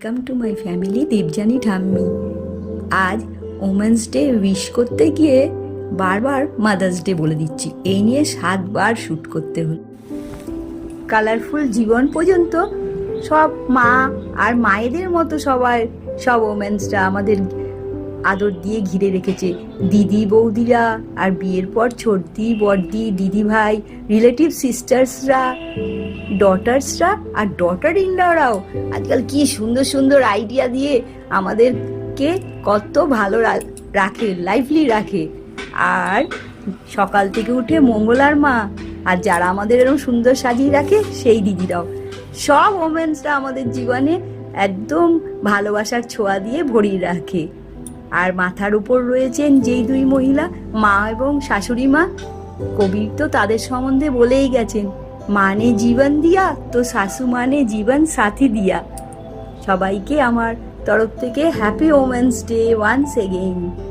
Welcome to my family Debjani ঠাম্মি। আজ women's day wish করতে গিয়ে বারবার মাদার্স ডে বলে দিচ্ছি, এই নিয়ে 7বার শ্যুট করতে হল। কালারফুল জীবন পর্যন্ত সব মা আর মায়েদের মতো সব ওমেন্সরা আমাদের আদর দিয়ে ঘিরে রেখেছে। দিদি বৌদিরা আর বিয়ের পর ছোটদি বড়দি দিদি ভাই রিলেটিভ সিস্টার্সরা ডটার্সরা আর ডটার ইনলরাও আজকাল কি সুন্দর সুন্দর আইডিয়া দিয়ে আমাদেরকে কত ভালো রাখে, লাইভলি রাখে। আর সকাল থেকে উঠে মঙ্গলার মা আর যারা আমাদের এরকম সুন্দর সাজিয়ে রাখে সেই দিদিরাও, সব ওমেন্সরা আমাদের জীবনে একদম ভালোবাসার ছোঁয়া দিয়ে ভরিয়ে রাখে। আর মাথার উপর রয়েছেন যেই দুই মহিলা, মা এবং শাশুড়ি মা, কবি তো তাদের সম্বন্ধে বলেই গেছেন, মানে জীবন দিয়া তো শাশু মানে জীবন সাথী দিয়া। সবাইকে আমার তরফ থেকে happy women's day once again.